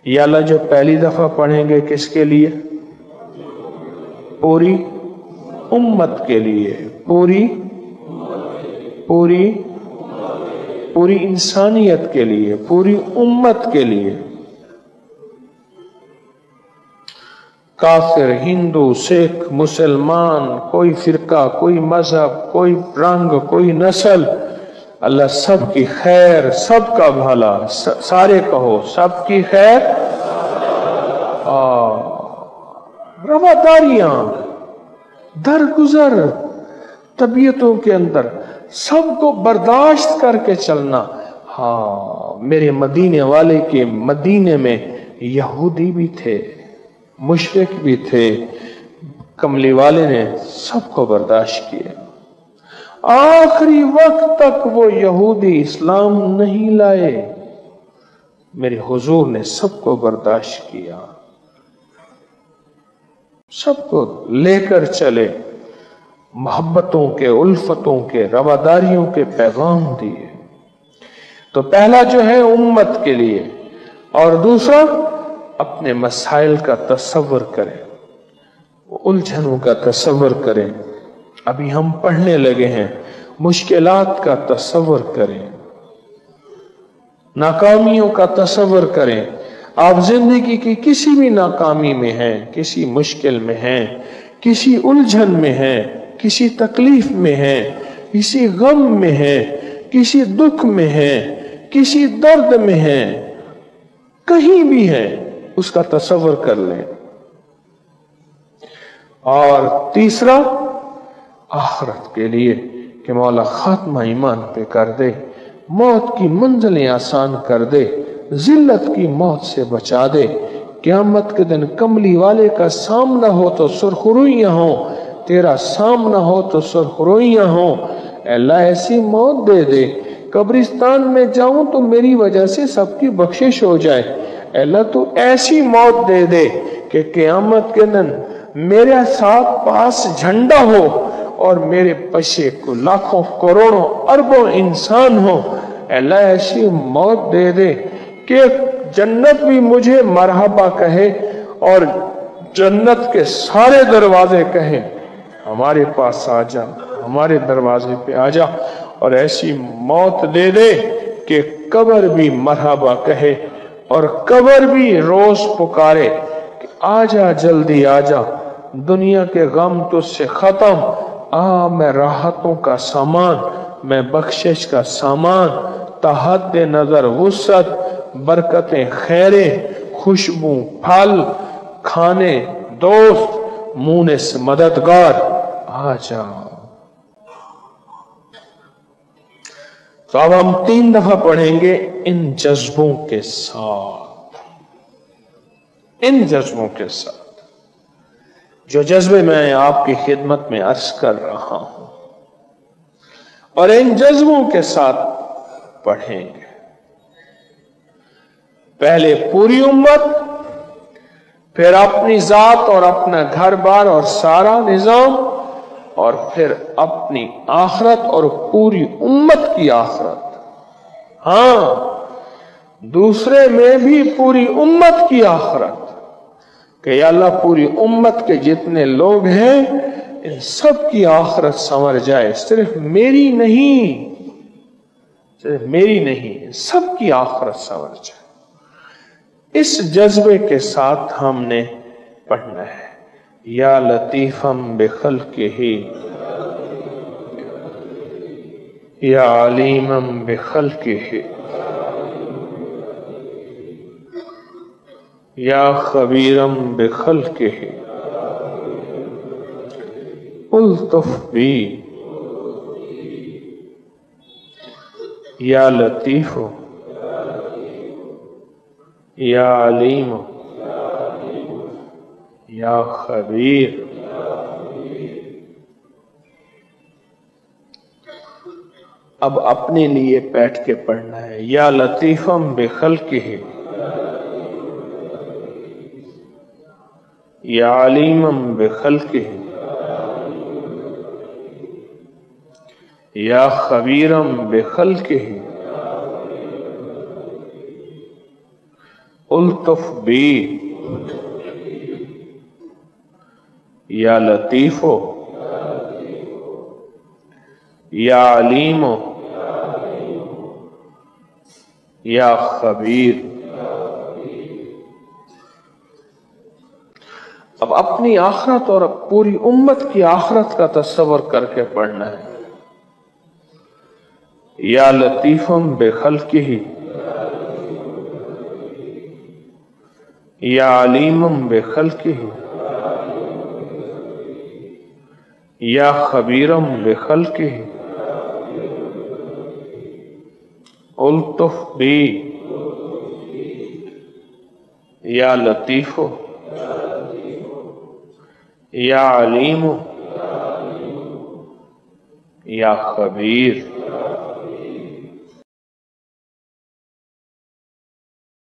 یا اللہ جو پہلی دفعہ پڑھیں گے کس کے لیے؟ پوری امت کے لیے، پوری انسانیت کے لیے، پوری امت کے لیے۔ کافر، ہندو، سکھ، مسلمان، کوئی فرقہ، کوئی مذہب، کوئی رنگ، کوئی نسل، اللہ سب کی خیر، سب کا بھلا، سارے کہو سب کی خیر، رواداریاں، درگزر طبیعتوں کے اندر سب کو برداشت کر کے چلنا۔ ہاں، میرے مدینے والے کے مدینے میں یہودی بھی تھے، مشرک بھی تھے، کملی والے نے سب کو برداشت کیا۔ آخری وقت تک وہ یہودی اسلام نہیں لائے، میرے حضور نے سب کو برداشت کیا، سب کو لے کر چلے، محبتوں کے، الفتوں کے، رواداریوں کے پیغام دیے۔ تو پہلا جو ہے امت کے لیے، اور دوسرا اپنے مسائل کا تصور کریں، الجھنوں کا تصور کریں۔ ابھی ہم پڑھنے لگے ہیں، مشکلات کا تصور کریں، ناکامیوں کا تصور کریں۔ آپ زندگی کی کسی بھی ناکامی میں ہیں، کسی مشکل میں ہیں، کسی الجھن میں ہیں، کسی تکلیف میں ہیں، کسی غم میں ہیں، کسی دکھ میں ہیں، کسی درد میں ہیں، کہیں بھی ہیں، اس کا تصور کر لیں۔ اور تیسرا آخرت کے لیے کہ مولا خاتمہ ایمان پہ کر دے، موت کی منزلیں آسان کر دے، ذلت کی موت سے بچا دے، قیامت کے دن کملی والے کا سامنا ہو تو سرخرویاں ہوں، تیرا سامنا ہو تو سرخرویاں ہوں۔ اے اللہ ایسی موت دے دے، قبرستان میں جاؤں تو میری وجہ سے سب کی بخشش ہو جائے۔ اے اللہ تو ایسی موت دے دے کہ قیامت کے دن میرے ساتھ پاس جھنڈا ہو اور میرے پیچھے کو لاکھوں کروڑوں اربوں انسان ہو۔ اے اللہ ایسی موت دے دے کہ جنت بھی مجھے مرحبا کہے اور جنت کے سارے دروازے کہیں ہمارے پاس آ جا، ہمارے دروازے پہ آ جا۔ اور ایسی موت دے دے کہ قبر بھی مرحبا کہے اور قبر بھی روز پکارے کہ آ جا، جلدی آ جا، دنیا کے غم تجھ سے ختم، آ میں راحتوں کا سامان، میں بخشش کا سامان، تحت نظر وسعت، برکتیں خیریں، خوشبو پھل، کھانے دوست، مونس مددگار، آ جا۔ تو اب ہم 3 دفعہ پڑھیں گے ان جذبوں کے ساتھ، ان جذبوں کے ساتھ جو جذبے میں آپ کی خدمت میں عرض کر رہا ہوں، اور ان جذبوں کے ساتھ پڑھیں گے۔ پہلے پوری امت، پھر اپنی ذات اور اپنا گھر بار اور سارا نظام، اور پھر اپنی آخرت اور پوری امت کی آخرت۔ ہاں، دوسرے میں بھی پوری امت کی آخرت کہ یا اللہ پوری امت کے جتنے لوگ ہیں ان سب کی آخرت سنور جائے، صرف میری نہیں، صرف میری نہیں، سب کی آخرت سنور جائے۔ اس جذبے کے ساتھ ہم نے پڑھنا ہے، یا لطیفم بخلقہ یا علیمم بخلقہ یا خبیرم بخلقہ الطف بی یا لطیف یا علیم یا خبیر۔ اب اپنے لیے بیٹھ کے پڑھنا ہے، یا لطیفم بخلقہ یا علیمم بخلقہ یا خبیرم بخلقہ الطف بی یا لطیفو یا علیمو یا خبیر۔ اب اپنی آخرت اور پوری امت کی آخرت کا تصور کر کے پڑھنا ہے۔ یا لطیفم بخلقہ یا علیمم بخلقہ یا خبیرم بخلقہ الطف بی یا لطیفو یا علیم یا خبیر۔